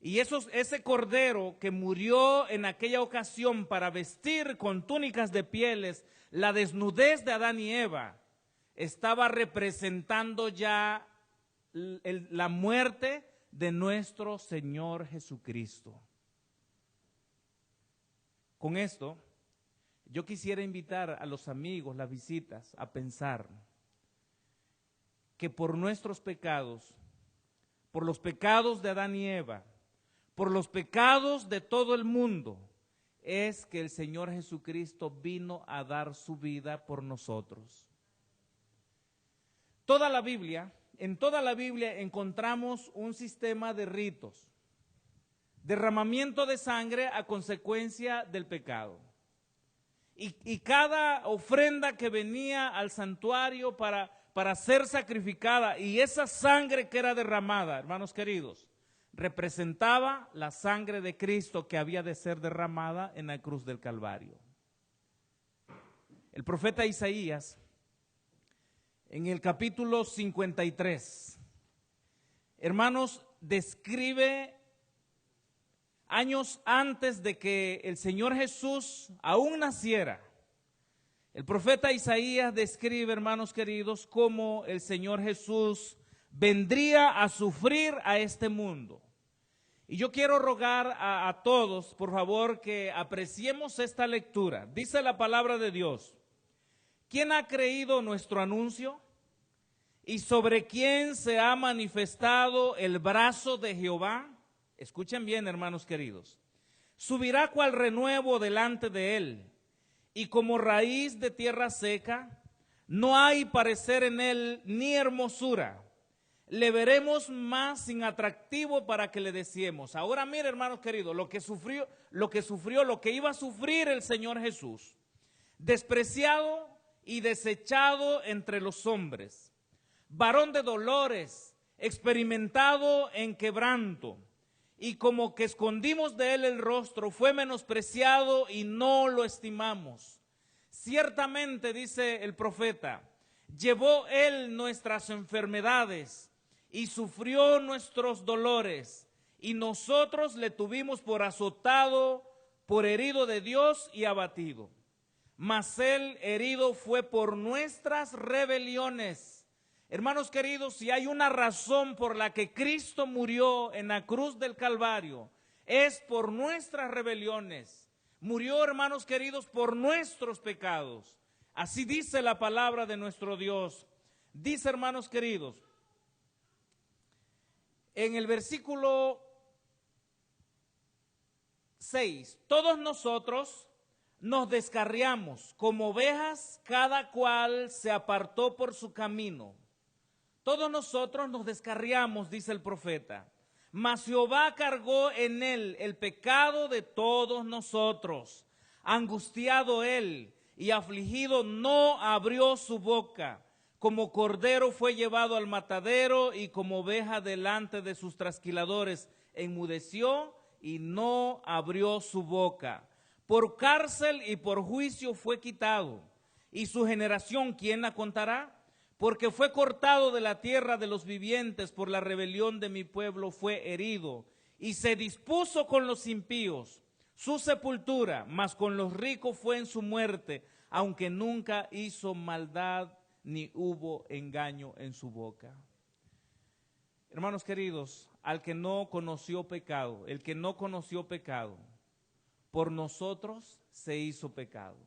Y ese cordero que murió en aquella ocasión para vestir con túnicas de pieles la desnudez de Adán y Eva, estaba representando ya la muerte de nuestro Señor Jesucristo. Con esto, yo quisiera invitar a los amigos, las visitas, a pensar que por nuestros pecados, por los pecados de Adán y Eva, por los pecados de todo el mundo, es que el Señor Jesucristo vino a dar su vida por nosotros. En toda la Biblia encontramos un sistema de ritos, derramamiento de sangre a consecuencia del pecado. Y cada ofrenda que venía al santuario para ser sacrificada, y esa sangre que era derramada, hermanos queridos, representaba la sangre de Cristo que había de ser derramada en la cruz del Calvario. El profeta Isaías, en el capítulo 53, hermanos, describe años antes de que el Señor Jesús aún naciera. El profeta Isaías describe, hermanos queridos, cómo el Señor Jesús vendría a sufrir a este mundo. Y yo quiero rogar a todos, por favor, que apreciemos esta lectura. Dice la palabra de Dios: ¿quién ha creído nuestro anuncio? ¿Y sobre quién se ha manifestado el brazo de Jehová? Escuchen bien, hermanos queridos. Subirá cual renuevo delante de él, y como raíz de tierra seca, no hay parecer en él ni hermosura. Le veremos más sin atractivo para que le deseemos. Ahora mire, hermanos queridos, lo que iba a sufrir el Señor Jesús. Despreciado y desechado entre los hombres, varón de dolores, experimentado en quebranto, y como que escondimos de él el rostro, fue menospreciado y no lo estimamos. Ciertamente, dice el profeta, llevó él nuestras enfermedades y sufrió nuestros dolores, y nosotros le tuvimos por azotado, por herido de Dios y abatido. Mas él herido fue por nuestras rebeliones. Hermanos queridos, si hay una razón por la que Cristo murió en la cruz del Calvario, es por nuestras rebeliones. Murió, hermanos queridos, por nuestros pecados. Así dice la palabra de nuestro Dios. Dice, hermanos queridos, en el versículo 6, todos nosotros nos descarriamos como ovejas, cada cual se apartó por su camino. Todos nosotros nos descarriamos, dice el profeta, mas Jehová cargó en él el pecado de todos nosotros. Angustiado él y afligido no abrió su boca. Como cordero fue llevado al matadero, y como oveja delante de sus trasquiladores enmudeció y no abrió su boca. Por cárcel y por juicio fue quitado. ¿Y su generación quién la contará? Porque fue cortado de la tierra de los vivientes, por la rebelión de mi pueblo fue herido. Y se dispuso con los impíos su sepultura, mas con los ricos fue en su muerte, aunque nunca hizo maldad ni hubo engaño en su boca. Hermanos queridos, al que no conoció pecado, el que no conoció pecado, por nosotros se hizo pecado.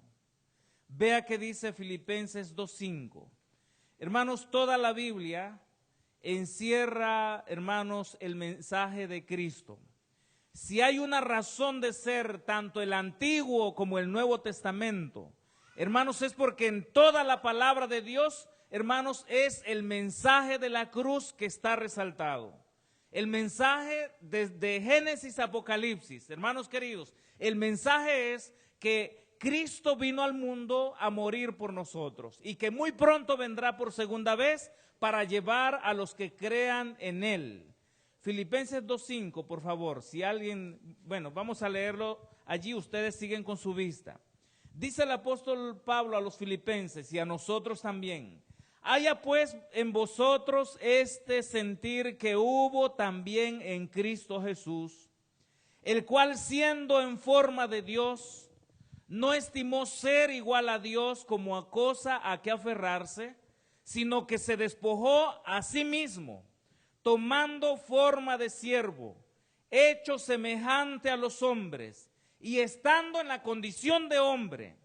Vea que dice Filipenses 2:5. Hermanos, toda la Biblia encierra, hermanos, el mensaje de Cristo. Si hay una razón de ser, tanto el Antiguo como el Nuevo Testamento, hermanos, es porque en toda la palabra de Dios, hermanos, es el mensaje de la cruz que está resaltado. El mensaje desde Génesis a Apocalipsis, hermanos queridos, el mensaje es que Cristo vino al mundo a morir por nosotros y que muy pronto vendrá por segunda vez para llevar a los que crean en Él. Filipenses 2:5, por favor, si alguien, bueno, vamos a leerlo allí, ustedes siguen con su vista. Dice el apóstol Pablo a los filipenses y a nosotros también: Haya pues en vosotros este sentir que hubo también en Cristo Jesús, el cual siendo en forma de Dios, no estimó ser igual a Dios como a cosa a que aferrarse, sino que se despojó a sí mismo, tomando forma de siervo, hecho semejante a los hombres, y estando en la condición de hombre,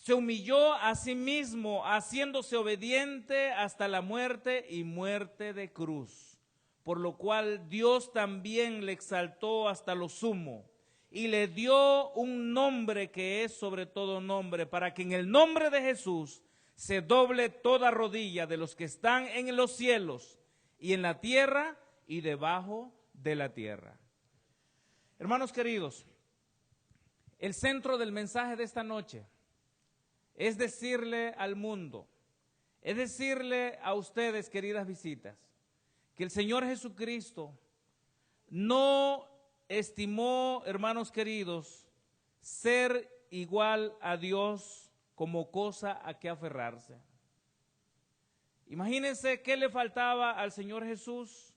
se humilló a sí mismo, haciéndose obediente hasta la muerte y muerte de cruz, por lo cual Dios también le exaltó hasta lo sumo y le dio un nombre que es sobre todo nombre, para que en el nombre de Jesús se doble toda rodilla de los que están en los cielos y en la tierra y debajo de la tierra. Hermanos queridos, el centro del mensaje de esta noche es decirle al mundo, es decirle a ustedes, queridas visitas, que el Señor Jesucristo no estimó, hermanos queridos, ser igual a Dios como cosa a que aferrarse. Imagínense qué le faltaba al Señor Jesús.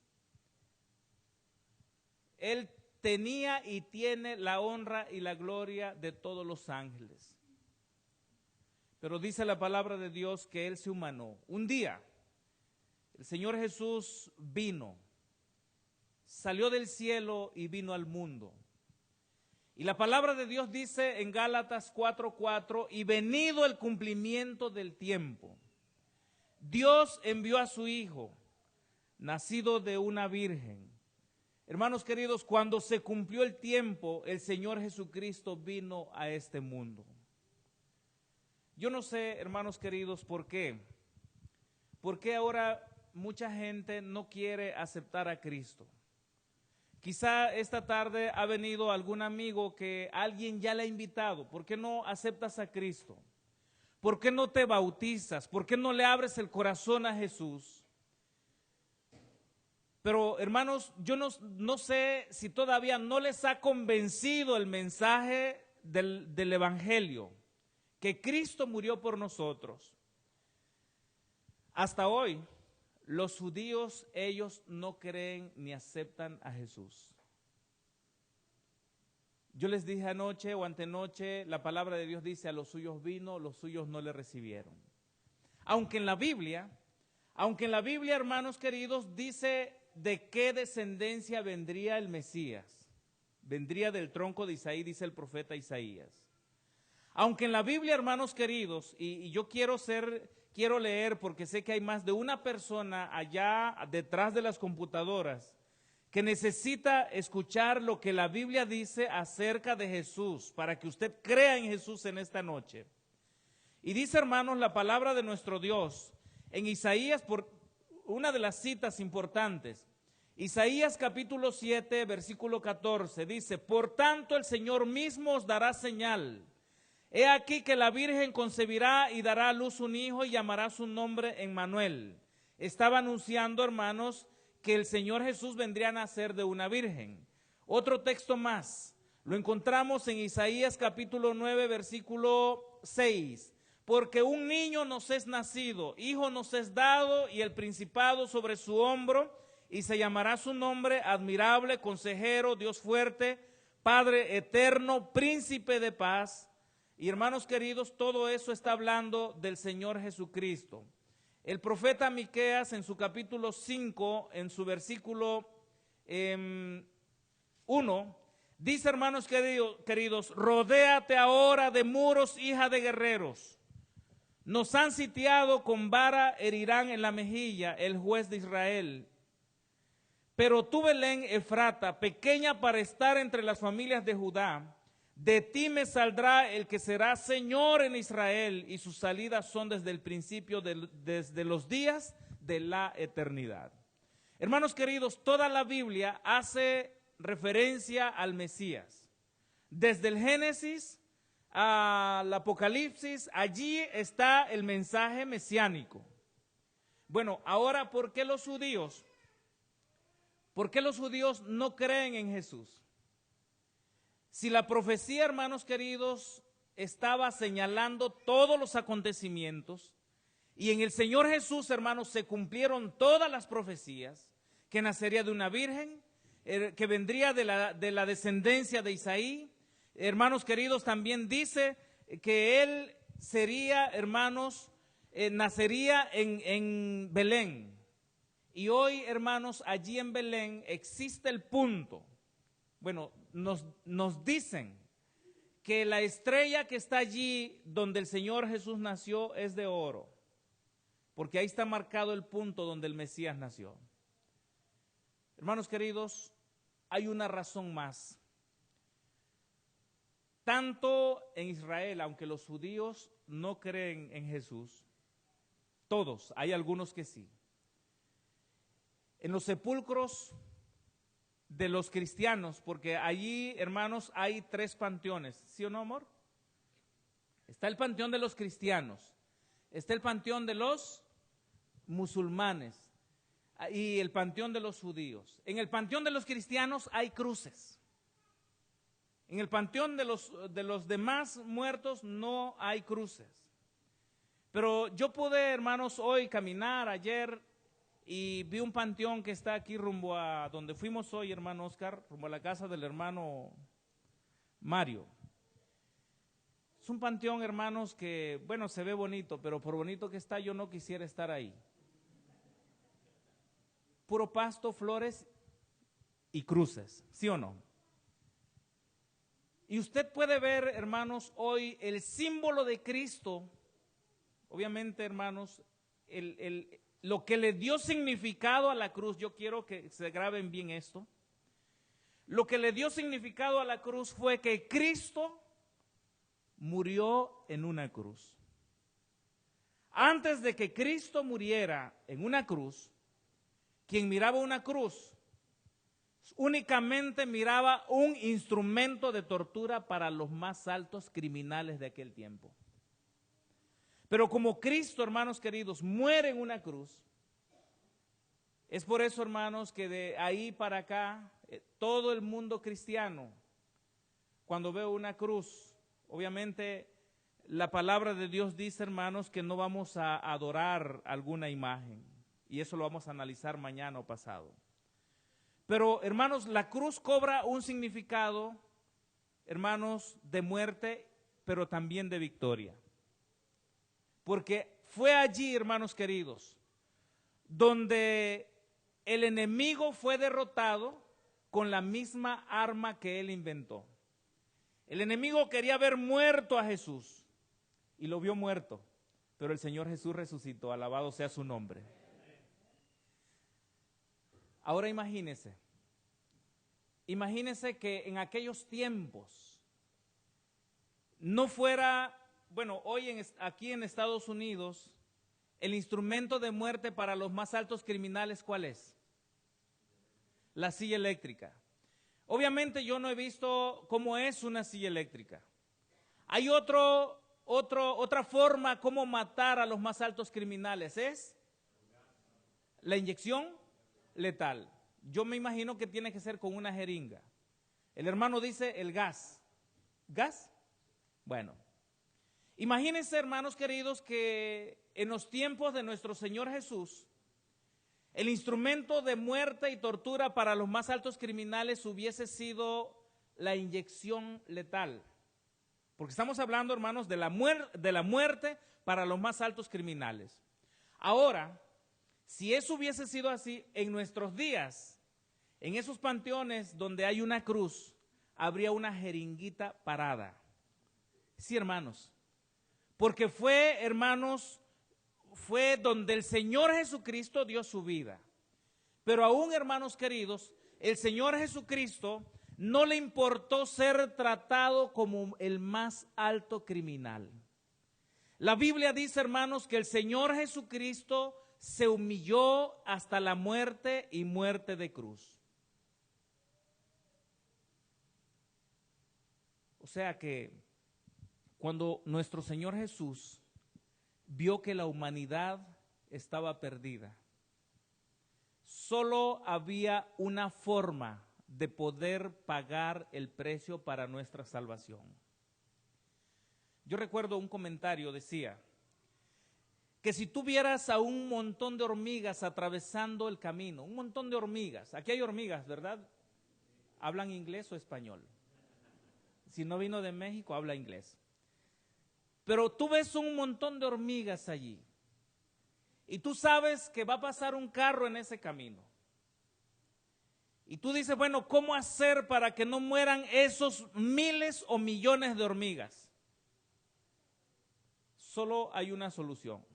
Él tenía y tiene la honra y la gloria de todos los ángeles. Pero dice la palabra de Dios que Él se humanó. Un día, el Señor Jesús vino, salió del cielo y vino al mundo. Y la palabra de Dios dice en Gálatas 4:4, y venido el cumplimiento del tiempo, Dios envió a su Hijo, nacido de una virgen. Hermanos queridos, cuando se cumplió el tiempo, el Señor Jesucristo vino a este mundo. Yo no sé, hermanos queridos, ¿por qué? ¿Por qué ahora mucha gente no quiere aceptar a Cristo? Quizá esta tarde ha venido algún amigo que alguien ya le ha invitado. ¿Por qué no aceptas a Cristo? ¿Por qué no te bautizas? ¿Por qué no le abres el corazón a Jesús? Pero hermanos, yo no sé si todavía no les ha convencido el mensaje del Evangelio, que Cristo murió por nosotros. Hasta hoy, los judíos, ellos no creen ni aceptan a Jesús. Yo les dije anoche o antenoche, la palabra de Dios dice, a los suyos vino, los suyos no le recibieron. Aunque en la Biblia, hermanos queridos, dice de qué descendencia vendría el Mesías. Vendría del tronco de Isaí, dice el profeta Isaías. Aunque en la Biblia, hermanos queridos, y yo quiero leer porque sé que hay más de una persona allá detrás de las computadoras que necesita escuchar lo que la Biblia dice acerca de Jesús, para que usted crea en Jesús en esta noche. Y dice, hermanos, la palabra de nuestro Dios en Isaías, por una de las citas importantes, Isaías capítulo 7, versículo 14, dice, por tanto el Señor mismo os dará señal. He aquí que la Virgen concebirá y dará a luz un hijo y llamará su nombre Emmanuel. Estaba anunciando, hermanos, que el Señor Jesús vendría a nacer de una virgen. Otro texto más, lo encontramos en Isaías capítulo 9, versículo 6. Porque un niño nos es nacido, hijo nos es dado, y el principado sobre su hombro, y se llamará su nombre admirable, consejero, Dios fuerte, Padre eterno, príncipe de paz. Y hermanos queridos, todo eso está hablando del Señor Jesucristo. El profeta Miqueas en su capítulo 5, en su versículo 1, dice, hermanos queridos, rodéate ahora de muros, hija de guerreros. Nos han sitiado, con vara herirán en la mejilla el juez de Israel. Pero tú, Belén Efrata, pequeña para estar entre las familias de Judá, de ti me saldrá el que será Señor en Israel, y sus salidas son desde el principio, desde los días de la eternidad. Hermanos queridos, toda la Biblia hace referencia al Mesías. Desde el Génesis al Apocalipsis, allí está el mensaje mesiánico. Bueno, ahora, ¿por qué los judíos no creen en Jesús? Si la profecía, hermanos queridos, estaba señalando todos los acontecimientos Y en el Señor Jesús, hermanos, se cumplieron todas las profecías, que nacería de una virgen, que vendría de la descendencia de Isaí. Hermanos queridos, también dice que él sería, hermanos, nacería en Belén. Y hoy, hermanos, allí en Belén existe el punto. Bueno, nos dicen que la estrella que está allí donde el Señor Jesús nació es de oro, porque ahí está marcado el punto donde el Mesías nació. Hermanos queridos, hay una razón más. Tanto en Israel, aunque los judíos no creen en Jesús, todos, hay algunos que sí. En los sepulcros de los cristianos, porque allí, hermanos, hay 3 panteones, ¿sí o no, amor? Está el panteón de los cristianos, está el panteón de los musulmanes y el panteón de los judíos. En el panteón de los cristianos hay cruces. En el panteón de los demás muertos no hay cruces. Pero yo pude, hermanos, hoy caminar, ayer, y vi un panteón que está aquí rumbo a donde fuimos hoy, hermano Oscar, rumbo a la casa del hermano Mario. Es un panteón, hermanos, que, bueno, se ve bonito, pero por bonito que está, yo no quisiera estar ahí. Puro pasto, flores y cruces, ¿sí o no? Y usted puede ver, hermanos, hoy el símbolo de Cristo, obviamente, hermanos, lo que le dio significado a la cruz. Yo quiero que se graben bien esto. Lo que le dio significado a la cruz fue que Cristo murió en una cruz. Antes de que Cristo muriera en una cruz, quien miraba una cruz únicamente miraba un instrumento de tortura para los más altos criminales de aquel tiempo. Pero como Cristo, hermanos queridos, muere en una cruz, es por eso, hermanos, que de ahí para acá, todo el mundo cristiano, cuando ve una cruz, obviamente la palabra de Dios dice, hermanos, que no vamos a adorar alguna imagen. Y eso lo vamos a analizar mañana o pasado. Pero, hermanos, la cruz cobra un significado, hermanos, de muerte, pero también de victoria. Porque fue allí, hermanos queridos, donde el enemigo fue derrotado con la misma arma que él inventó. El enemigo quería ver muerto a Jesús y lo vio muerto, pero el Señor Jesús resucitó, alabado sea su nombre. Ahora imagínese que en aquellos tiempos no fuera, bueno, hoy aquí en Estados Unidos, el instrumento de muerte para los más altos criminales, ¿cuál es? La silla eléctrica. Obviamente yo no he visto cómo es una silla eléctrica. Hay otra forma como matar a los más altos criminales, es la inyección letal. Yo me imagino que tiene que ser con una jeringa. El hermano dice el gas. ¿Gas? Bueno. Imagínense, hermanos queridos, que en los tiempos de nuestro Señor Jesús, el instrumento de muerte y tortura para los más altos criminales hubiese sido la inyección letal. Porque estamos hablando, hermanos, de la muerte para los más altos criminales. Ahora, si eso hubiese sido así, en nuestros días, en esos panteones donde hay una cruz, habría una jeringuita parada. Sí, hermanos. Porque fue, hermanos, fue donde el Señor Jesucristo dio su vida. Pero aún, hermanos queridos, el Señor Jesucristo no le importó ser tratado como el más alto criminal. La Biblia dice, hermanos, que el Señor Jesucristo se humilló hasta la muerte y muerte de cruz. O sea que cuando nuestro Señor Jesús vio que la humanidad estaba perdida, solo había una forma de poder pagar el precio para nuestra salvación. Yo recuerdo un comentario, decía, que si tú vieras a un montón de hormigas atravesando el camino, un montón de hormigas, aquí hay hormigas, ¿verdad? ¿Hablan inglés o español? Si no vino de México, habla inglés. Pero tú ves un montón de hormigas allí y tú sabes que va a pasar un carro en ese camino. Y tú dices, bueno, ¿cómo hacer para que no mueran esos miles o millones de hormigas? Solo hay una solución.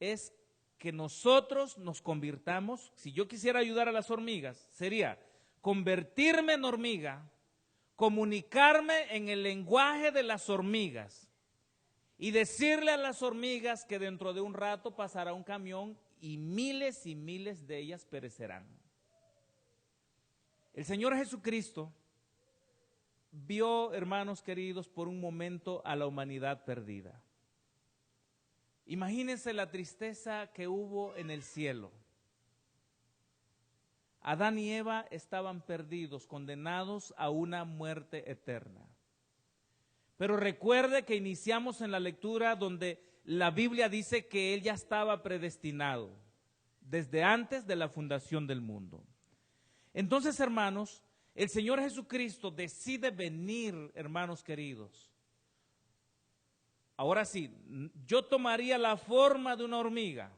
Es que nosotros nos convirtamos, si yo quisiera ayudar a las hormigas, sería convertirme en hormiga, comunicarme en el lenguaje de las hormigas y decirle a las hormigas que dentro de un rato pasará un camión y miles de ellas perecerán. El Señor Jesucristo vio, hermanos queridos, por un momento a la humanidad perdida. Imagínense la tristeza que hubo en el cielo. Adán y Eva estaban perdidos, condenados a una muerte eterna. Pero recuerde que iniciamos en la lectura donde la Biblia dice que él ya estaba predestinado desde antes de la fundación del mundo. Entonces, hermanos, el Señor Jesucristo decide venir, hermanos queridos. Ahora sí, yo tomaría la forma de una hormiga,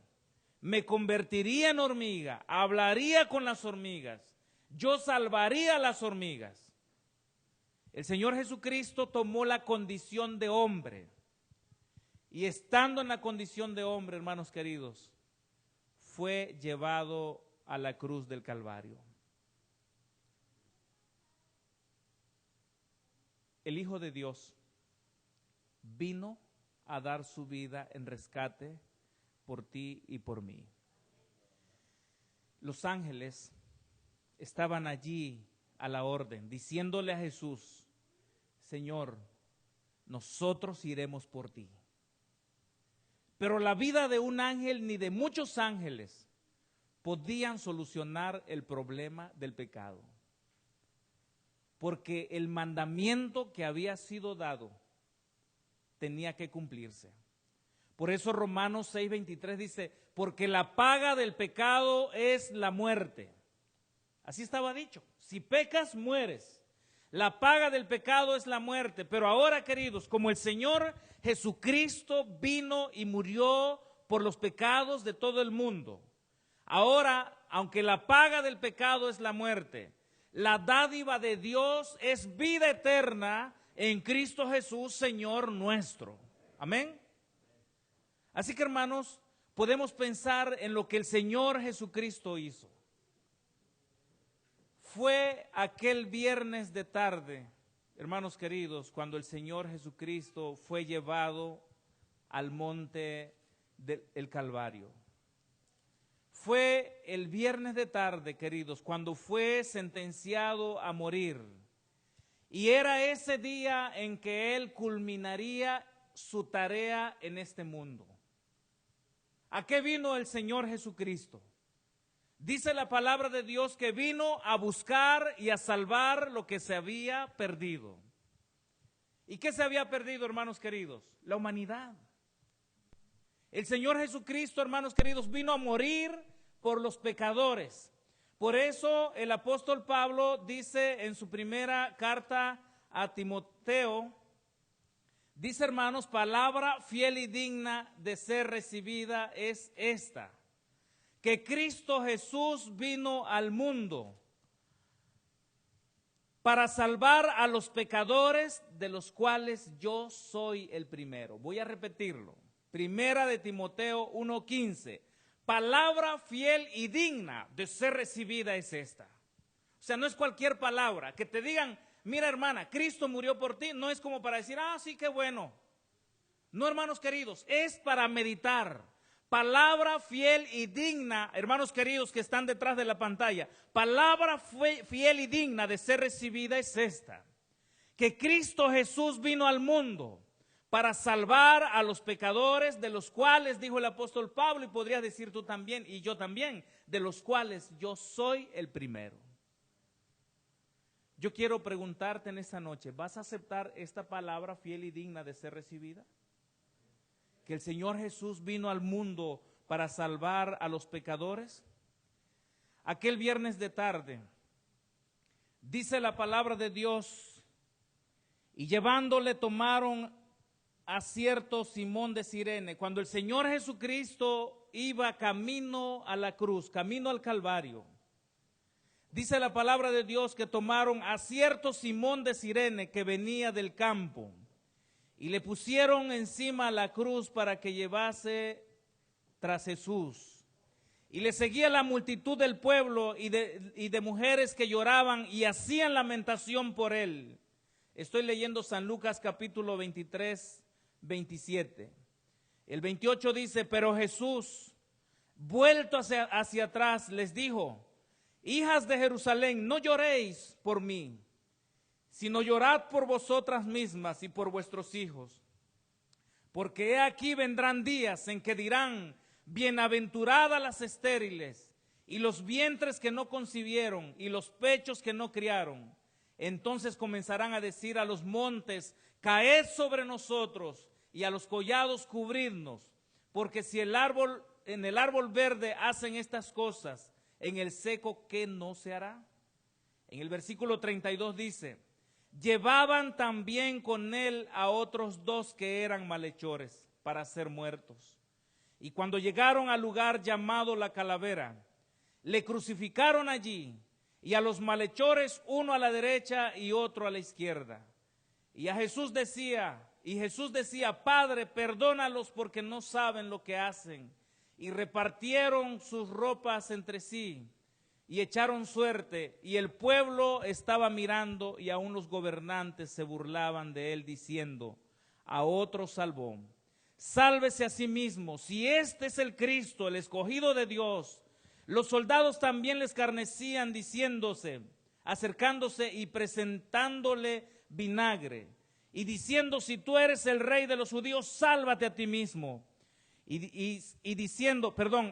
me convertiría en hormiga, hablaría con las hormigas, yo salvaría a las hormigas. El Señor Jesucristo tomó la condición de hombre y estando en la condición de hombre, hermanos queridos, fue llevado a la cruz del Calvario. El Hijo de Dios vino a dar su vida en rescate por ti y por mí. Los ángeles estaban allí a la orden, diciéndole a Jesús, Señor, nosotros iremos por ti. Pero la vida de un ángel ni de muchos ángeles podían solucionar el problema del pecado. Porque el mandamiento que había sido dado tenía que cumplirse. Por eso Romanos 6:23 dice, porque la paga del pecado es la muerte. Así estaba dicho, si pecas, mueres. La paga del pecado es la muerte. Pero ahora, queridos, como el Señor Jesucristo vino y murió por los pecados de todo el mundo, ahora, aunque la paga del pecado es la muerte, la dádiva de Dios es vida eterna en Cristo Jesús, Señor nuestro. Amén. Así que, hermanos, podemos pensar en lo que el Señor Jesucristo hizo. Fue aquel viernes de tarde, hermanos queridos, cuando el Señor Jesucristo fue llevado al monte del Calvario. Fue el viernes de tarde, queridos, cuando fue sentenciado a morir. Y era ese día en que Él culminaría su tarea en este mundo. ¿A qué vino el Señor Jesucristo? Dice la palabra de Dios que vino a buscar y a salvar lo que se había perdido. ¿Y qué se había perdido, hermanos queridos? La humanidad. El Señor Jesucristo, hermanos queridos, vino a morir por los pecadores. Por eso el apóstol Pablo dice en su primera carta a Timoteo, dice, hermanos, palabra fiel y digna de ser recibida es esta, que Cristo Jesús vino al mundo para salvar a los pecadores, de los cuales yo soy el primero. Voy a repetirlo. Primera de Timoteo 1:15. Palabra fiel y digna de ser recibida es esta. O sea, no es cualquier palabra. Que te digan, mira hermana, Cristo murió por ti, no es como para decir, ah, sí, qué bueno. No, hermanos queridos, es para meditar. Palabra fiel y digna, hermanos queridos que están detrás de la pantalla, palabra fiel y digna de ser recibida es esta, que Cristo Jesús vino al mundo para salvar a los pecadores, de los cuales, dijo el apóstol Pablo, y podrías decir tú también, y yo también, de los cuales yo soy el primero. Yo quiero preguntarte en esta noche, ¿vas a aceptar esta palabra fiel y digna de ser recibida? que el Señor Jesús vino al mundo para salvar a los pecadores? Aquel viernes de tarde, dice la palabra de Dios, y llevándole tomaron a cierto Simón de Cirene. Cuando el Señor Jesucristo iba camino a la cruz, camino al Calvario, dice la palabra de Dios que tomaron a cierto Simón de Cirene que venía del campo y le pusieron encima la cruz para que llevase tras Jesús. Y le seguía la multitud del pueblo y de mujeres que lloraban y hacían lamentación por él. Estoy leyendo San Lucas capítulo 23, 27. El 28 dice, pero Jesús, vuelto hacia atrás, les dijo, hijas de Jerusalén, no lloréis por mí, sino llorad por vosotras mismas y por vuestros hijos. Porque he aquí vendrán días en que dirán, bienaventuradas las estériles, y los vientres que no concibieron, y los pechos que no criaron. Entonces comenzarán a decir a los montes, caed sobre nosotros, y a los collados cubridnos, porque si en el árbol verde hacen estas cosas, en el seco, ¿qué no se hará? En el versículo 32 dice, llevaban también con él a otros dos que eran malhechores para ser muertos. Y cuando llegaron al lugar llamado la Calavera, le crucificaron allí, y a los malhechores uno a la derecha y otro a la izquierda. Y Jesús decía, Padre, perdónalos porque no saben lo que hacen. Y repartieron sus ropas entre sí y echaron suerte, y el pueblo estaba mirando, y aún los gobernantes se burlaban de él, diciendo, a otro salvó. Sálvese a sí mismo, si este es el Cristo, el escogido de Dios. Los soldados también le escarnecían, acercándose y presentándole vinagre, y diciendo, si tú eres el rey de los judíos, sálvate a ti mismo.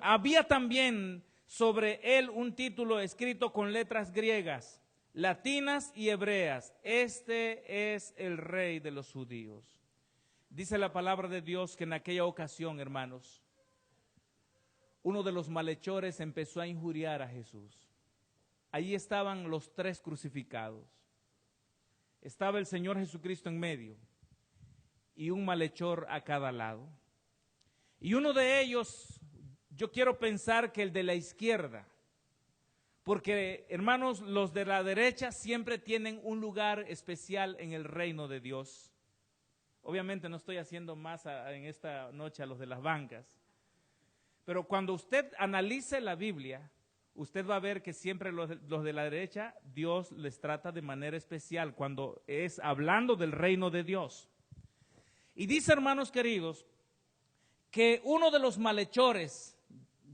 Había también sobre él un título escrito con letras griegas, latinas y hebreas, este es el rey de los judíos. Dice la palabra de Dios que en aquella ocasión, hermanos, uno de los malhechores empezó a injuriar a Jesús. Allí estaban los tres crucificados. Estaba el Señor Jesucristo en medio y un malhechor a cada lado. Y uno de ellos, yo quiero pensar que el de la izquierda, porque hermanos, los de la derecha siempre tienen un lugar especial en el reino de Dios. Obviamente no estoy haciendo más en esta noche a los de las bancas, pero cuando usted analice la Biblia, usted va a ver que siempre los de la derecha, Dios les trata de manera especial cuando es hablando del reino de Dios. Y dice, hermanos queridos, que uno de los malhechores,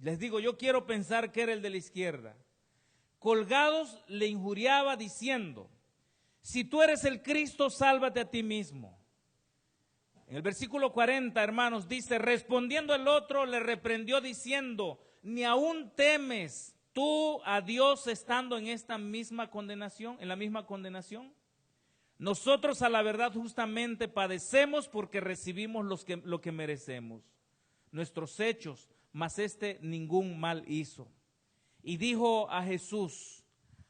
les digo, yo quiero pensar que era el de la izquierda, colgados le injuriaba diciendo, si tú eres el Cristo, sálvate a ti mismo. En el versículo 40, hermanos, dice, respondiendo el otro, le reprendió diciendo, ni aún temes tú a Dios estando en esta misma condenación, en la misma condenación. Nosotros a la verdad justamente padecemos porque recibimos lo que merecemos. Nuestros hechos, mas este ningún mal hizo. Y dijo a Jesús,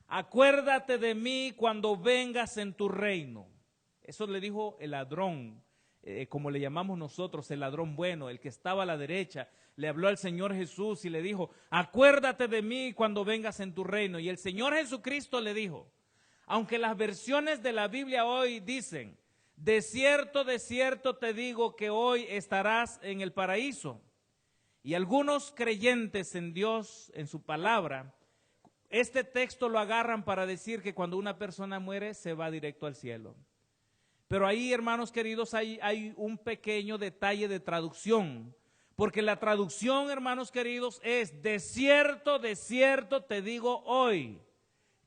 acuérdate de mí cuando vengas en tu reino. Eso le dijo el ladrón, como le llamamos nosotros, el ladrón bueno, el que estaba a la derecha. Le habló al Señor Jesús y le dijo, acuérdate de mí cuando vengas en tu reino. Y el Señor Jesucristo le dijo, aunque las versiones de la Biblia hoy dicen, de cierto te digo que hoy estarás en el paraíso. Y algunos creyentes en Dios, en su palabra, este texto lo agarran para decir que cuando una persona muere se va directo al cielo. Pero ahí, hermanos queridos, hay un pequeño detalle de traducción. Porque la traducción, hermanos queridos, es de cierto te digo hoy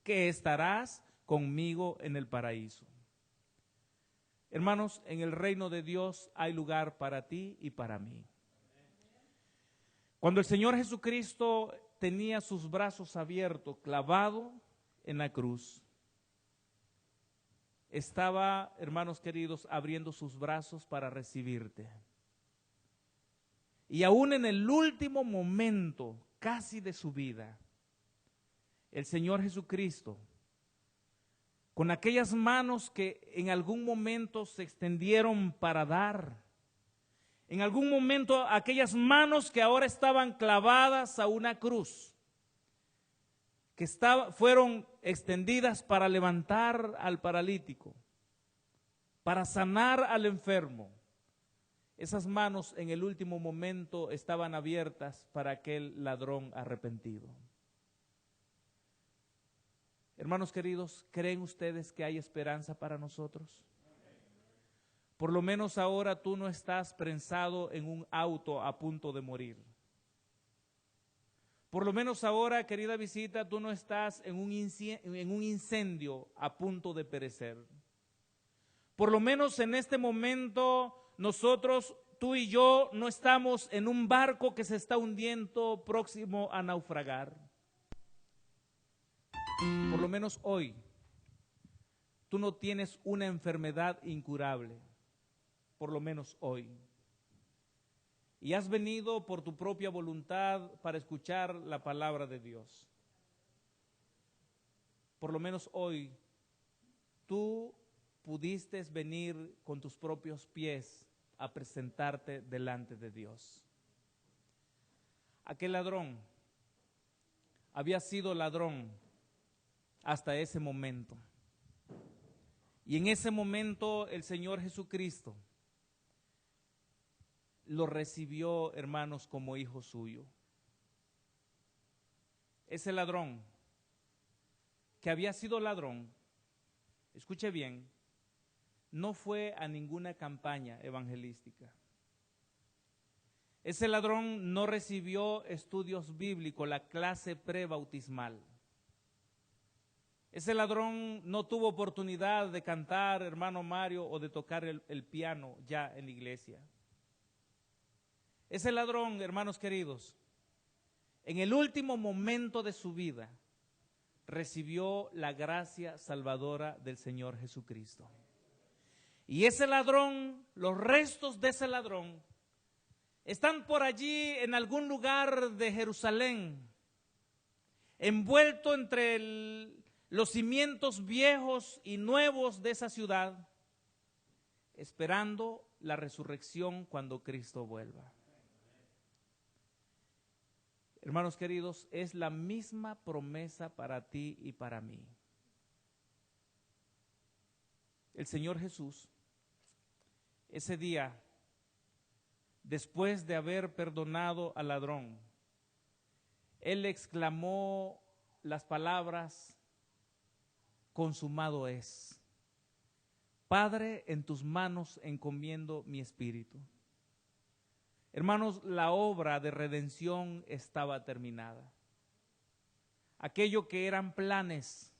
que estarás conmigo en el paraíso. Hermanos, en el reino de Dios hay lugar para ti y para mí. Cuando el Señor Jesucristo tenía sus brazos abiertos, clavado en la cruz, estaba, hermanos queridos, abriendo sus brazos para recibirte. Y aún en el último momento casi de su vida, el Señor Jesucristo, con aquellas manos que en algún momento se extendieron para dar, en algún momento aquellas manos que ahora estaban clavadas a una cruz, que fueron extendidas para levantar al paralítico, para sanar al enfermo. Esas manos en el último momento estaban abiertas para aquel ladrón arrepentido. Hermanos queridos, ¿creen ustedes que hay esperanza para nosotros? Por lo menos ahora tú no estás prensado en un auto a punto de morir. Por lo menos ahora, querida visita, tú no estás en un incendio a punto de perecer. Por lo menos en este momento nosotros, tú y yo, no estamos en un barco que se está hundiendo próximo a naufragar. Por lo menos hoy, tú no tienes una enfermedad incurable. Por lo menos hoy. Y has venido por tu propia voluntad para escuchar la palabra de Dios. Por lo menos hoy, tú pudiste venir con tus propios pies a presentarte delante de Dios. Aquel ladrón había sido ladrón hasta ese momento. Y en ese momento el Señor Jesucristo lo recibió, hermanos, como hijo suyo. Ese ladrón, que había sido ladrón, escuche bien, no fue a ninguna campaña evangelística. Ese ladrón no recibió estudios bíblicos, la clase prebautismal. Ese ladrón no tuvo oportunidad de cantar, hermano Mario, o de tocar el piano ya en la iglesia. Ese ladrón, hermanos queridos, en el último momento de su vida, recibió la gracia salvadora del Señor Jesucristo. Y ese ladrón, los restos de ese ladrón, están por allí en algún lugar de Jerusalén, envuelto entre los cimientos viejos y nuevos de esa ciudad, esperando la resurrección cuando Cristo vuelva. Hermanos queridos, es la misma promesa para ti y para mí. El Señor Jesús, ese día, después de haber perdonado al ladrón, Él exclamó las palabras: consumado es. Padre, en tus manos encomiendo mi espíritu. Hermanos, la obra de redención estaba terminada. Aquello que eran planes,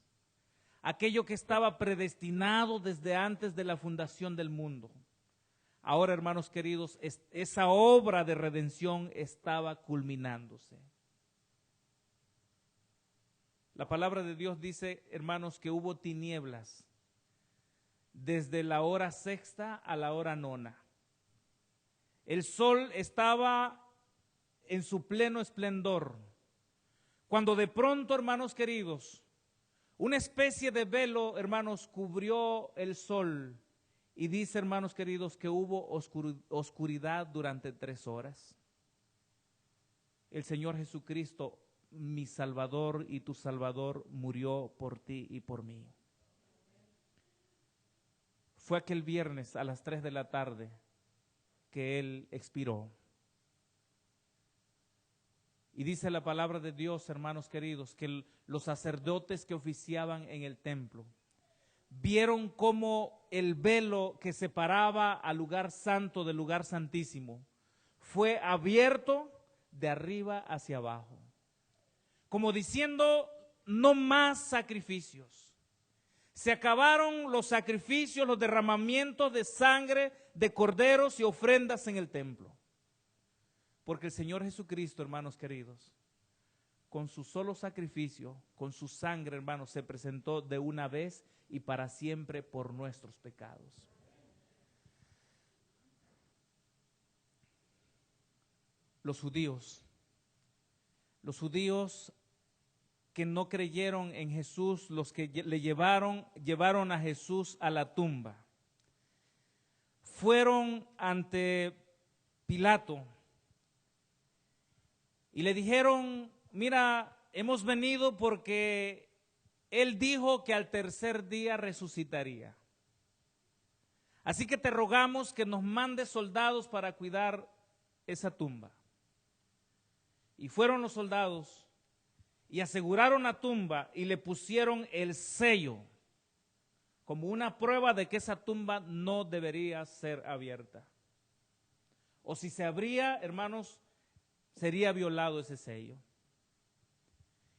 aquello que estaba predestinado desde antes de la fundación del mundo. Ahora, hermanos queridos, esa obra de redención estaba culminándose. La palabra de Dios dice, hermanos, que hubo tinieblas desde la hora sexta a la hora nona. El sol estaba en su pleno esplendor, cuando de pronto, hermanos queridos, una especie de velo, hermanos, cubrió el sol, y dice, hermanos queridos, que hubo oscuridad durante 3 horas. El Señor Jesucristo, mi Salvador y tu Salvador, murió por ti y por mí. Fue aquel viernes a las 3 de la tarde que Él expiró. Y dice la palabra de Dios, hermanos queridos, que los sacerdotes que oficiaban en el templo vieron cómo el velo que separaba al lugar santo del lugar santísimo fue abierto de arriba hacia abajo, como diciendo, no más sacrificios. Se acabaron los sacrificios, los derramamientos de sangre de corderos y ofrendas en el templo. Porque el Señor Jesucristo, hermanos queridos, con su solo sacrificio, con su sangre, hermanos, se presentó de una vez y para siempre por nuestros pecados. los judíos que no creyeron en Jesús, los que le llevaron a Jesús a la tumba, fueron ante Pilato y le dijeron: mira, hemos venido porque él dijo que al tercer día resucitaría. Así que te rogamos que nos mandes soldados para cuidar esa tumba. Y fueron los soldados y aseguraron la tumba y le pusieron el sello como una prueba de que esa tumba no debería ser abierta. O si se abría, hermanos, sería violado ese sello.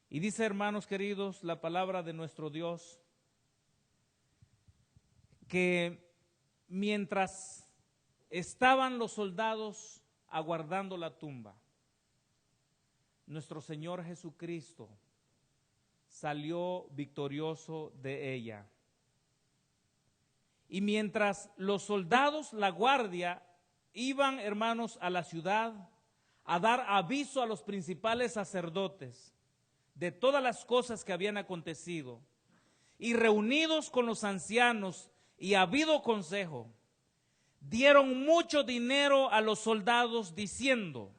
Y dice, hermanos queridos, la palabra de nuestro Dios, que mientras estaban los soldados aguardando la tumba, nuestro Señor Jesucristo salió victorioso de ella. Y mientras los soldados, la guardia, iban, hermanos, a la ciudad a dar aviso a los principales sacerdotes de todas las cosas que habían acontecido, y reunidos con los ancianos y habido consejo, dieron mucho dinero a los soldados diciendo: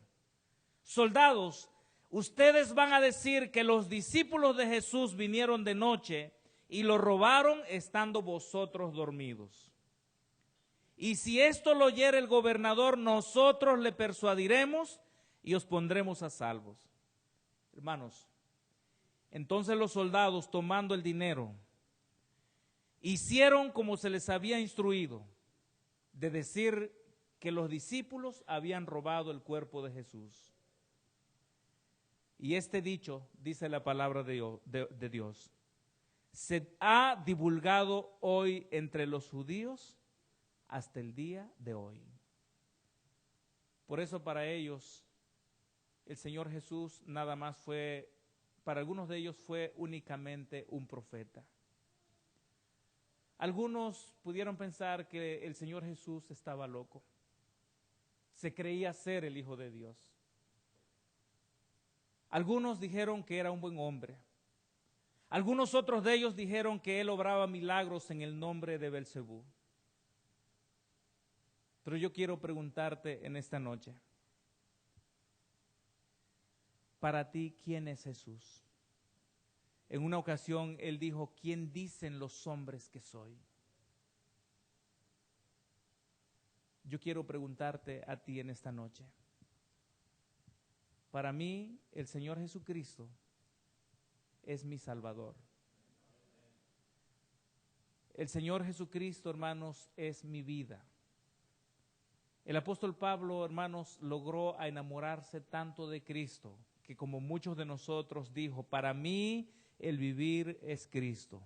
soldados, ustedes van a decir que los discípulos de Jesús vinieron de noche y lo robaron estando vosotros dormidos. Y si esto lo oyere el gobernador, nosotros le persuadiremos y os pondremos a salvos. Hermanos, entonces los soldados, tomando el dinero, hicieron como se les había instruido, de decir que los discípulos habían robado el cuerpo de Jesús. Y este dicho, dice la palabra de Dios, se ha divulgado hoy entre los judíos hasta el día de hoy. Por eso para ellos el Señor Jesús nada más fue, para algunos de ellos fue únicamente un profeta. Algunos pudieron pensar que el Señor Jesús estaba loco, se creía ser el Hijo de Dios. Algunos dijeron que era un buen hombre. Algunos otros de ellos dijeron que él obraba milagros en el nombre de Belcebú. Pero yo quiero preguntarte en esta noche, para ti, ¿quién es Jesús? En una ocasión él dijo: ¿quién dicen los hombres que soy? Yo quiero preguntarte a ti en esta noche. Para mí, el Señor Jesucristo es mi Salvador. El Señor Jesucristo, hermanos, es mi vida. El apóstol Pablo, hermanos, logró enamorarse tanto de Cristo que, como muchos de nosotros, dijo: para mí el vivir es Cristo,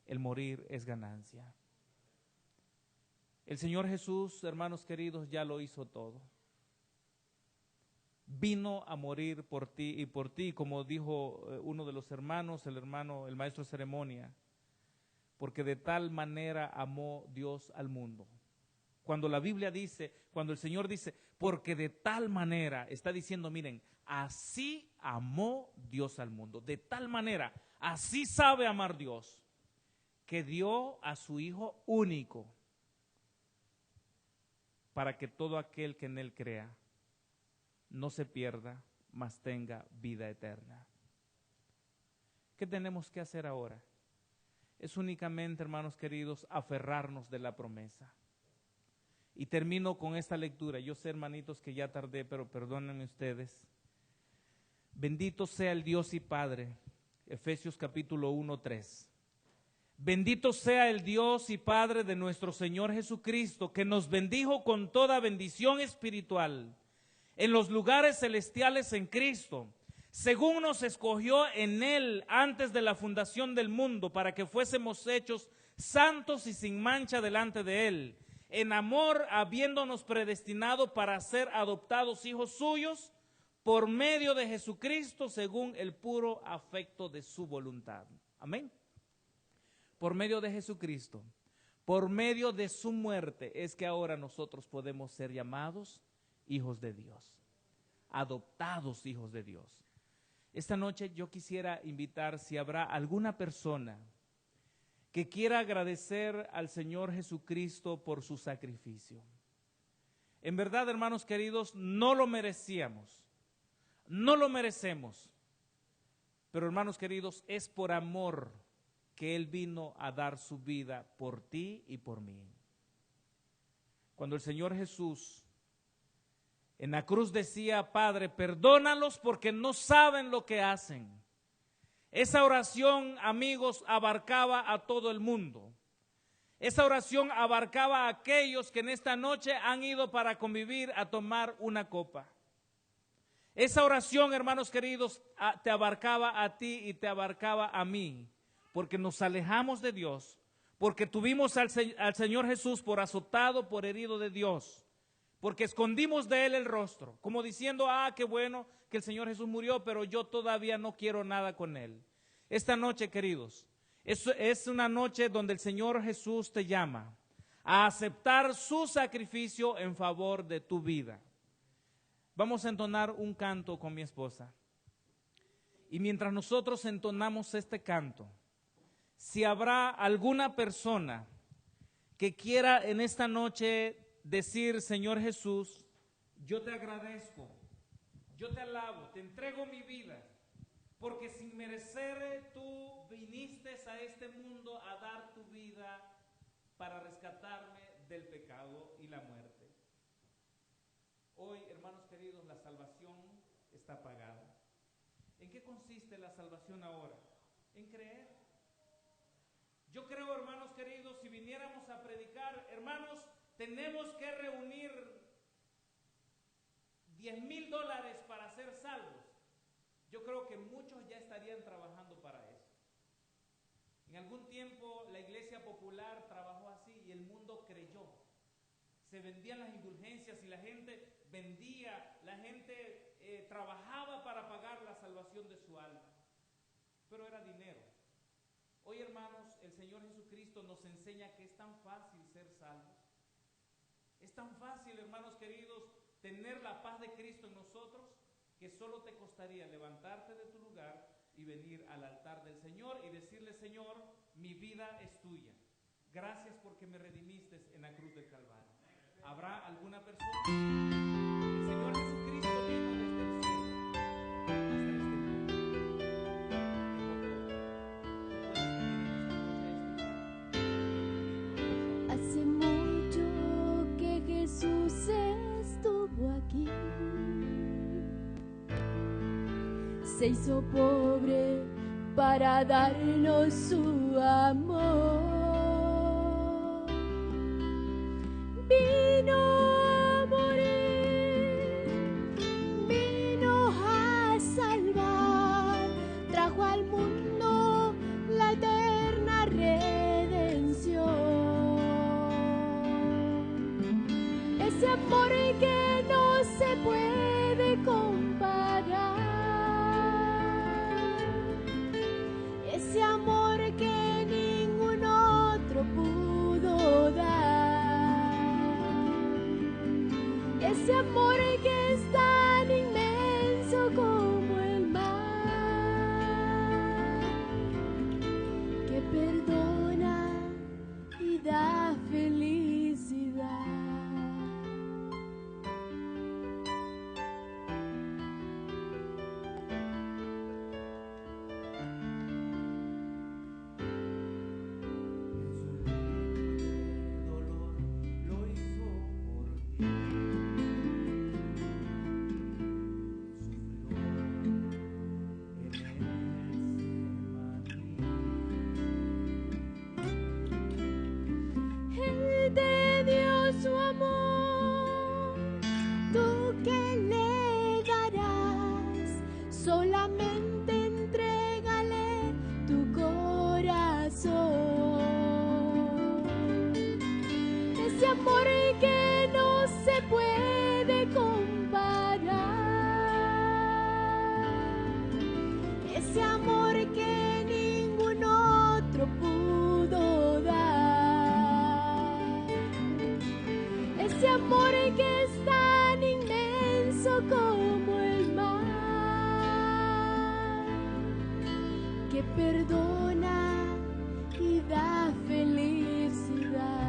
el morir es ganancia. El Señor Jesús, hermanos queridos, ya lo hizo todo. Vino a morir por ti y por ti, como dijo uno de los hermanos, el maestro de ceremonia, porque de tal manera amó Dios al mundo. Cuando la Biblia dice, cuando el Señor dice, porque de tal manera, está diciendo, miren, así amó Dios al mundo, de tal manera, así sabe amar Dios, que dio a su Hijo único, para que todo aquel que en Él crea no se pierda, mas tenga vida eterna. ¿Qué tenemos que hacer ahora? Es únicamente, hermanos queridos, aferrarnos de la promesa. Y termino con esta lectura. Yo sé, hermanitos, que ya tardé, pero perdónenme ustedes. Bendito sea el Dios y Padre, Efesios capítulo 1:3. Bendito sea el Dios y Padre de nuestro Señor Jesucristo, que nos bendijo con toda bendición espiritual en los lugares celestiales en Cristo, según nos escogió en Él antes de la fundación del mundo, para que fuésemos hechos santos y sin mancha delante de Él, en amor habiéndonos predestinado para ser adoptados hijos suyos por medio de Jesucristo, según el puro afecto de su voluntad. Amén. Por medio de Jesucristo, por medio de su muerte, es que ahora nosotros podemos ser llamados hijos de Dios. adoptados hijos de Dios. Esta noche yo quisiera invitar si habrá alguna persona que quiera agradecer al Señor Jesucristo por su sacrificio. En verdad, hermanos queridos, no lo merecíamos, no lo merecemos, pero hermanos queridos, es por amor que Él vino a dar su vida por ti y por mí. Cuando el Señor Jesús en la cruz decía: Padre, perdónalos porque no saben lo que hacen. Esa oración, amigos, abarcaba a todo el mundo. Esa oración abarcaba a aquellos que en esta noche han ido para convivir a tomar una copa. Esa oración, hermanos queridos, te abarcaba a ti y te abarcaba a mí, porque nos alejamos de Dios, porque tuvimos al Señor Jesús por azotado, por herido de Dios, porque escondimos de Él el rostro, como diciendo: qué bueno que el Señor Jesús murió, pero yo todavía no quiero nada con Él. Esta noche, queridos, es una noche donde el Señor Jesús te llama a aceptar su sacrificio en favor de tu vida. Vamos a entonar un canto con mi esposa. Y mientras nosotros entonamos este canto, si habrá alguna persona que quiera en esta noche decir: Señor Jesús, yo te agradezco, yo te alabo, te entrego mi vida, porque sin merecer tú viniste a este mundo a dar tu vida para rescatarme del pecado y la muerte. Hoy, hermanos queridos, la salvación está pagada. ¿En qué consiste la salvación ahora? En creer. Yo creo, hermanos queridos, si viniéramos a predicar, hermanos, tenemos que reunir $10,000 para ser salvos. Yo creo que muchos ya estarían trabajando para eso. En algún tiempo la iglesia popular trabajó así y el mundo creyó. Se vendían las indulgencias y la gente vendía, la gente trabajaba para pagar la salvación de su alma. Pero era dinero. Hoy, hermanos, el Señor Jesucristo nos enseña que es tan fácil ser salvos. Es tan fácil, hermanos queridos, tener la paz de Cristo en nosotros, que solo te costaría levantarte de tu lugar y venir al altar del Señor y decirle: Señor, mi vida es tuya. Gracias porque me redimiste en la cruz del Calvario. ¿Habrá alguna persona? El Señor Jesucristo vino desde el cielo hasta este mundo. Hace mucho que Jesús estuvo aquí. Se hizo pobre para darnos su amor. Vino a morir, vino a salvar, trajo al mundo la eterna redención. Ese amor que no se puede comparar, ese amor que ningún otro pudo dar, ese amor que es tan inmenso como el mar, que perdona y da felicidad. Él te dio su amor, ¿tú qué le darás? Solamente entrégale tu corazón. Ese amor que no se puede comparar, ese amor que ningún otro pudo dar, ese amor que es tan inmenso como el perdona y da felicidad.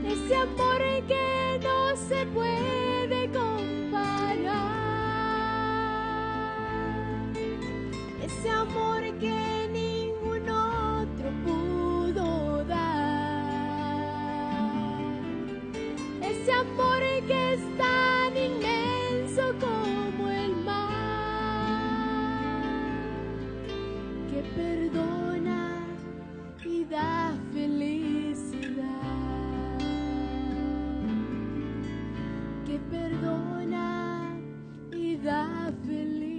Ese amor que no se puede comparar, ese amor que ningún otro pudo dar, ese amor que es tan inmenso como el mar, que perdona y da felicidad, que perdona y da felicidad.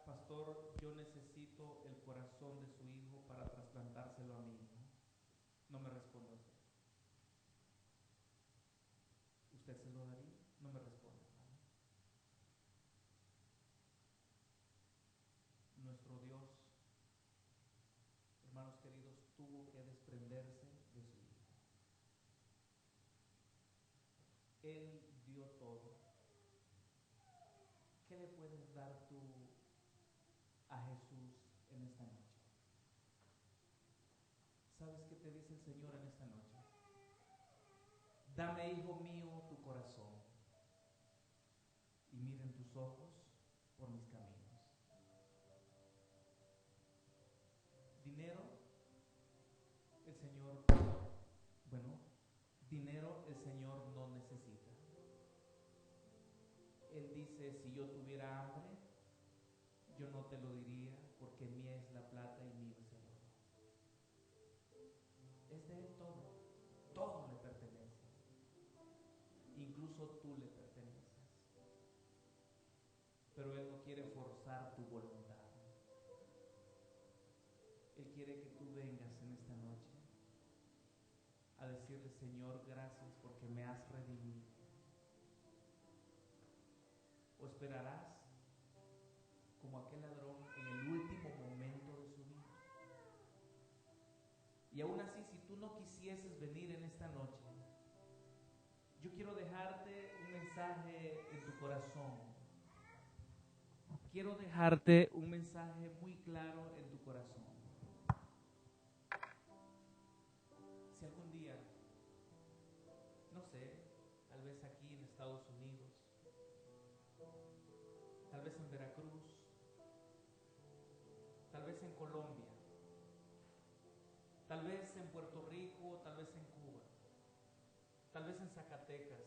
Pastor, yo necesito el corazón de su hijo para trasplantárselo a mi hijo. No me responde usted. ¿Usted se lo daría? No me responde. Nuestro Dios, hermanos queridos, tuvo que desprenderse de su hijo. Él dio todo. ¿Qué le puedes dar tú a Jesús en esta noche? ¿Sabes qué te dice el Señor en esta noche? Dame, hijo mío, tu corazón y miren tus ojos por mis caminos. Dinero, el Señor, dinero el Señor no necesita. Él dice, si yo tuviera hambre, yo no te lo diría, porque mía es la plata y mío es el oro. Es de Él todo, todo le pertenece. Incluso tú le perteneces. Pero Él no quiere forzar tu voluntad. Él quiere que tú vengas en esta noche a decirle, Señor, gracias porque me has redimido. O esperarás como aquel ladrón en el último momento de su vida. Y aún así, si tú no quisieses venir en esta noche, yo quiero dejarte un mensaje en tu corazón. Quiero dejarte un mensaje muy claro en tu corazón. Si algún día, no sé, tal vez aquí en Estados Unidos, tal vez en Veracruz, tal vez en Colombia, tal vez en Puerto Rico, tal vez en Cuba, tal vez en Zacatecas,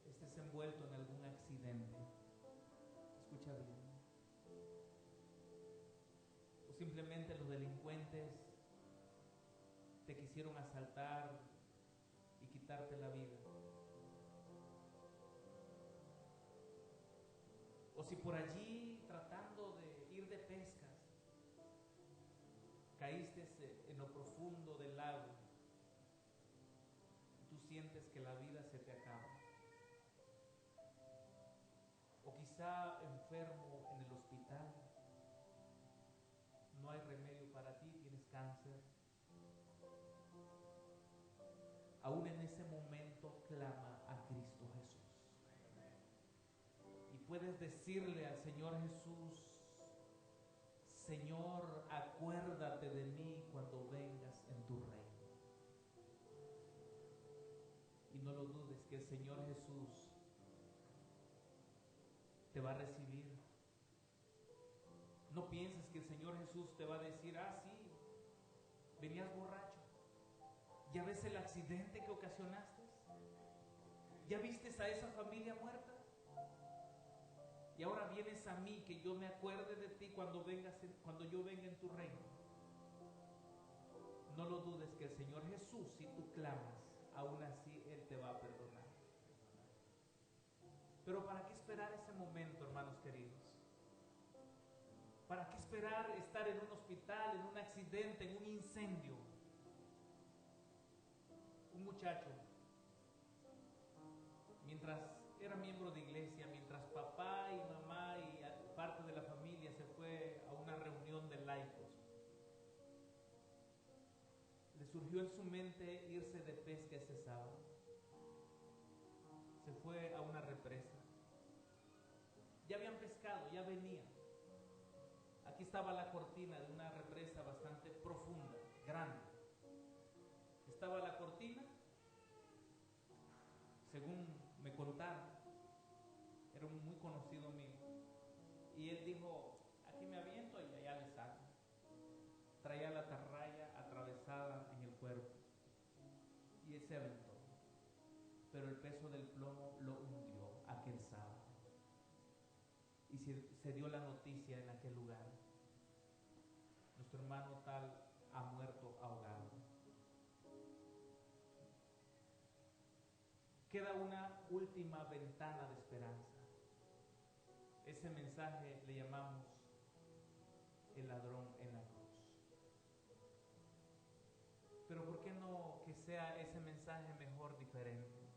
estés envuelto en algún accidente, escucha bien, o simplemente los delincuentes te quisieron asaltar y quitarte la vida, o si por allí tratando de ir de pescas caíste en lo profundo del lago, tú sientes que la vida se te acaba, o quizá enfermo en el hospital, no hay remedio para ti, tienes cáncer, aún en ese momento clama a Cristo Jesús y puedes decirle al Señor Jesús, Señor, acuérdate de mí cuando vengas en tu reino. Y no lo dudes que el Señor Jesús te va a recibir. No pienses que el Señor Jesús te va a decir, sí, venías borracho. ¿Ya ves el accidente que ocasionaste? ¿Ya vistes a esa familia muerta? Y ahora vienes a mí, que yo me acuerde de ti cuando yo venga en tu reino. No lo dudes que el Señor Jesús, si tú clamas, aún así Él te va a perdonar. Pero ¿para qué esperar ese momento, hermanos queridos? ¿Para qué esperar estar en un hospital, en un accidente, en un incendio? Un muchacho, mientras era miembro de iglesia, mientras papá y mamá y parte de la familia se fue a una reunión de laicos, le surgió en su mente irse de pesca ese sábado. Se fue a una represa. Ya habían pescado, ya venían. Aquí estaba la cortina de una represa bastante profunda, grande. Estaba la cortina, según me contaron, era un muy conocido mío. Y él dijo, aquí me aviento y allá le saco. Traía la atarraya atravesada en el cuerpo y él se aventó. Pero el peso del plomo lo hundió aquel sábado. Y se dio la noticia en aquel lugar. Nuestro hermano tal ha muerto ahogado. Queda una última ventana de esperanza. Ese mensaje le llamamos el ladrón en la cruz. Pero ¿por qué no que sea ese mensaje mejor diferente?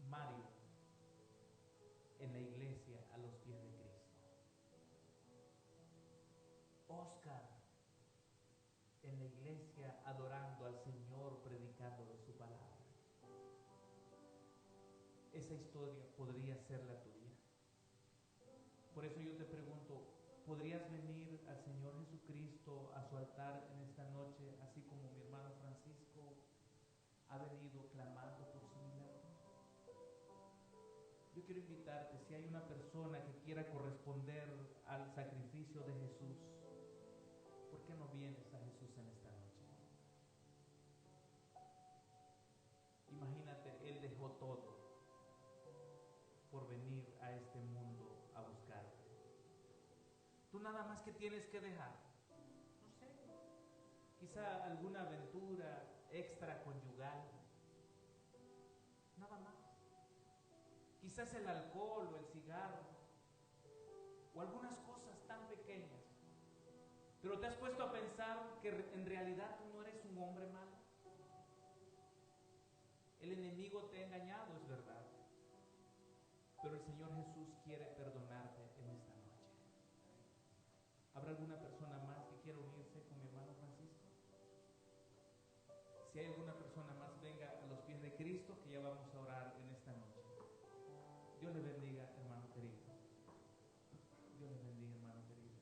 Mario en la iglesia a los pies de Cristo. Oscar en la iglesia adorando al Señor, predicando de su palabra. Esa historia podría ser la tuya. Por eso yo te pregunto, ¿podrías venir al Señor Jesucristo a su altar en esta noche, así como mi hermano Francisco ha venido clamando por su milagro? Yo quiero invitarte, si hay una persona que quiera corresponder al sacrificio de Jesús, ¿por qué no vienes a Jesús en esta noche? Imagínate, Él dejó todo por venir a este mundo a buscarte. Tú nada más que tienes que dejar, no sé, quizá alguna aventura extraconyugal, nada más. Quizás el alcohol o el cigarro, o algunas cosas tan pequeñas. Pero te has puesto a pensar que en realidad tú no eres un hombre malo. El enemigo te ha engañado, es verdad. Pero el Señor Jesús quiere perdonarte en esta noche. ¿Habrá alguna persona más que quiera unirse con mi hermano Francisco? Si hay alguna persona más, venga a los pies de Cristo, que ya vamos a orar en esta noche. Dios le bendiga, hermano querido. Dios le bendiga, hermano querido.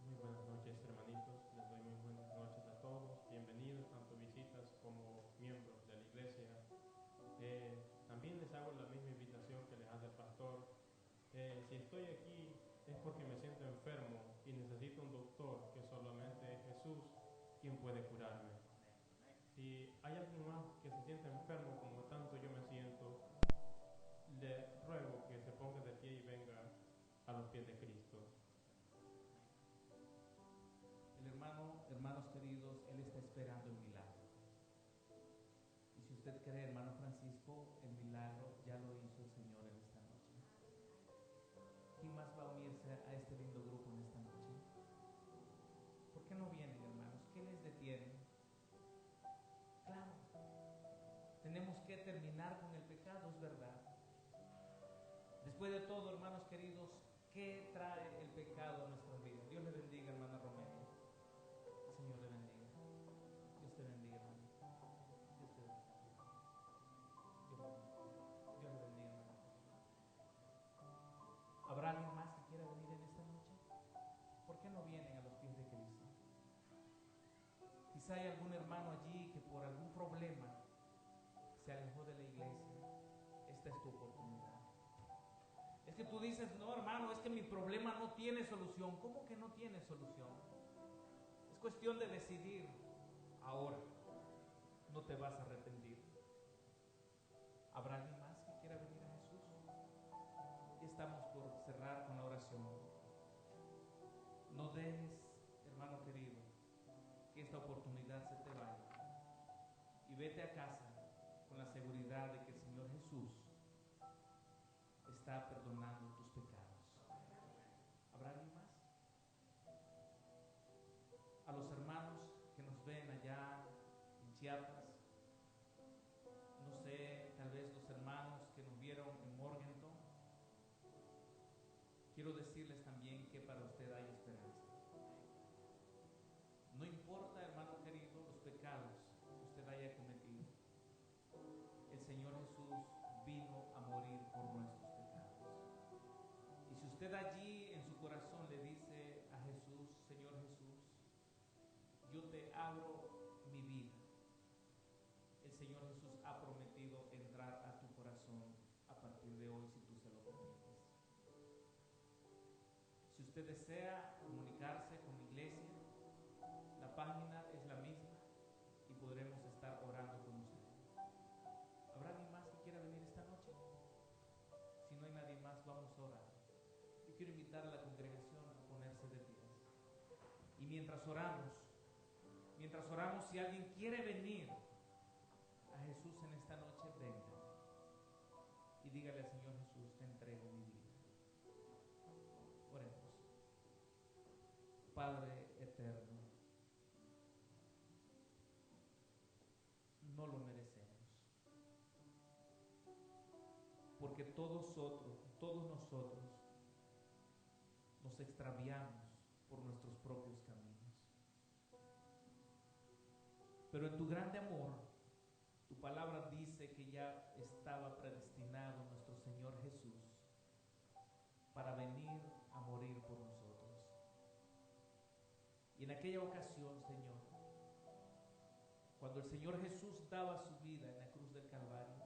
Muy buenas noches, hermanitos. Les doy muy buenas noches a todos. Bienvenidos, tanto visitas como miembros de la iglesia. También les hago la misma invitación que les hace el pastor. Si estoy aquí es porque me siento enfermo y necesito un doctor, que solamente es Jesús quien puede curarme. Si hay alguien más que se siente enfermo como tanto yo me siento, le ruego que se ponga de pie y venga a los pies de Cristo. El hermano, hermanos queridos, él está esperando el milagro. Y si usted cree, hermano Francisco, el milagro ya lo hizo el Señor en esta noche. ¿Quién más va a unirse a este lindo grupo en esta noche? ¿Por qué no vienen, hermanos? ¿Qué les detiene? Claro, tenemos que terminar con el pecado, es verdad. Después de todo, hermanos queridos, ¿qué trae el pecado a nuestras vidas? Dios le bendiga, hermana Romero. El Señor le bendiga. Dios te bendiga, hermano. Dios te bendiga. Dios le bendiga, hermano. ¿Habrá alguien más que quiera venir en esta noche? ¿Por qué no vienen a los pies de Cristo? Quizá hay algún hermano allí que por algún problema se alejó de la iglesia. Esta es tu oportunidad. Es que tú dices, no, hermano, es que mi problema no tiene solución. ¿Cómo que no tiene solución? Es cuestión de decidir ahora. No te vas a arrepentir. ¿Habrá alguien más que quiera venir a Jesús? Y estamos por cerrar con la oración. No dejes, hermano querido, que esta oportunidad se te vaya. Y vete a casa con la seguridad de que el Señor Jesús está perdonando tus pecados. ¿Habrá alguien más? A los hermanos que nos ven allá en Chiapas, no sé, tal vez los hermanos que nos vieron en Morganton, quiero decirles también que para usted hay esperanza. No importa, hermano querido, los pecados que usted haya cometido. El Señor Jesús vino a morir por nuestros pecados. Y si usted allí en su corazón le dice a Jesús, Señor Jesús, yo te abro mi vida, el Señor Jesús ha prometido entrar a tu corazón a partir de hoy si tú se lo permites. Si usted desea comunicarse con la iglesia, la página es la misma y podremos estar orando con usted. ¿Habrá alguien más que quiera venir esta noche? Si no hay nadie más, vamos a orar. Yo quiero invitar a la congregación a ponerse de pie. Y mientras oramos, si alguien quiere venir a Jesús en esta noche, venga. Y dígale al Señor Jesús, te entrego mi vida. Oremos. Padre eterno, no lo merecemos. Porque todos nosotros nos extraviamos por nuestros propios caminos. Pero en tu grande amor, tu palabra dice que ya estaba predestinado nuestro Señor Jesús para venir a morir por nosotros. Y en aquella ocasión, Señor, cuando el Señor Jesús daba su vida en la cruz del Calvario,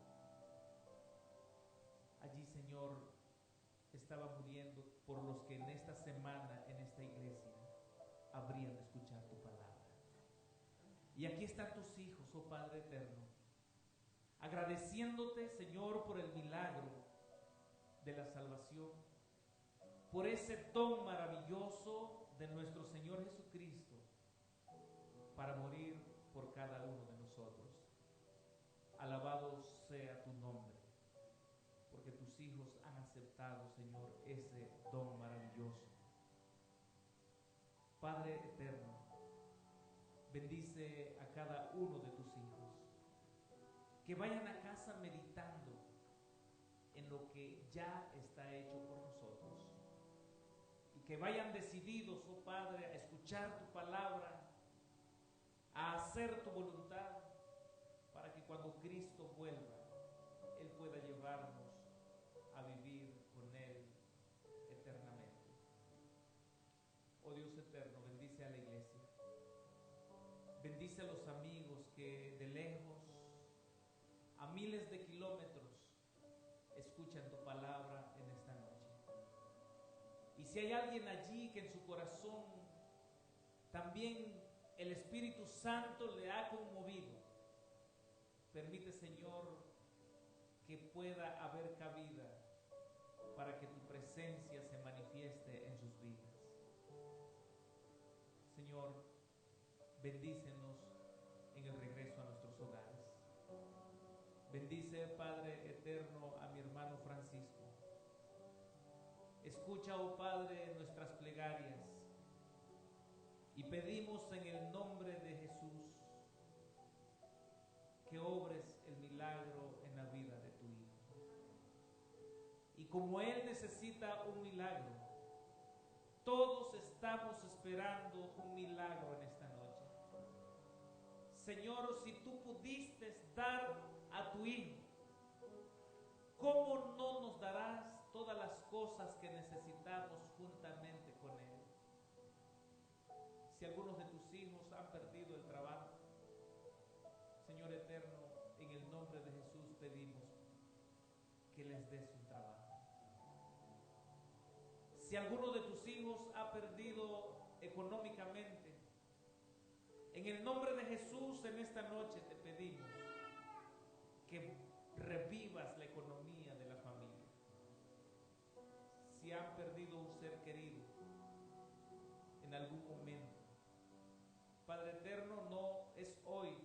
allí, Señor, estaba muriendo por los que en esta semana, en esta iglesia, habrían de escuchar tu palabra. Y aquí están tus hijos, oh Padre eterno, agradeciéndote, Señor, por el milagro de la salvación, por ese don maravilloso de nuestro Señor Jesucristo para morir por cada uno de nosotros. Alabado sea tu nombre, porque tus hijos han aceptado, Señor, ese don maravilloso. Padre eterno, bendice a cada uno de tus hijos, que vayan a casa meditando en lo que ya está hecho por nosotros, y que vayan decididos, oh Padre, a escuchar tu palabra, a hacer tu voluntad, para que cuando Cristo vuelva, Él pueda llevarnos a vivir con Él eternamente. Oh Dios eterno, bendice a la iglesia. Bendice a los amigos que de lejos, a miles de kilómetros, escuchan tu palabra en esta noche. Y si hay alguien allí que en su corazón también el Espíritu Santo le ha conmovido, permite, Señor, que pueda haber cabida para que tu presencia se manifieste en sus vidas. Señor, bendícenos en el regreso a nuestros hogares. Bendice, Padre eterno, a mi hermano Francisco. Escucha, oh Padre, nuestras plegarias y pedimos en el nombre de Jesús que obres el milagro en la vida de tu Hijo. Y como Él necesita un milagro, todos estamos esperando un milagro en esta noche. Señor, si tú pudiste dar a tu Hijo, ¿cómo no nos darás todas las cosas que necesitamos juntamente con Él? Si algunos de tus hijos han perdido el trabajo, Señor eterno, en el nombre de Jesús pedimos que les des un trabajo. Si alguno de tus hijos ha perdido económicamente, en el nombre de Jesús en esta noche te pedimos que revivas la economía de la familia. Si han perdido un ser querido en algún momento, Padre eterno, no es hoy,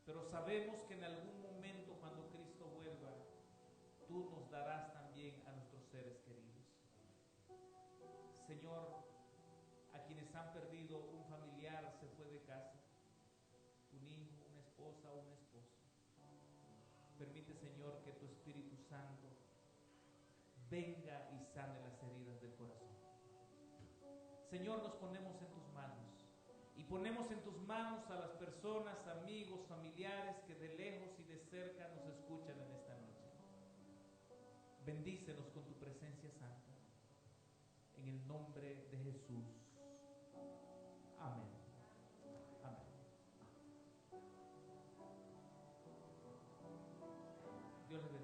pero sabemos que en algún momento cuando Cristo vuelva, tú nos darás también Señor, a quienes han perdido un familiar, se fue de casa, un hijo, una esposa o un esposo. Permite, Señor, que tu Espíritu Santo venga y sane las heridas del corazón. Señor, nos ponemos en tus manos y ponemos en tus manos a las personas, amigos, familiares que de lejos y de cerca nos escuchan en esta noche. Bendícenos con tu presencia santa. En el nombre de Jesús. Amén. Amén. Dios les bendiga.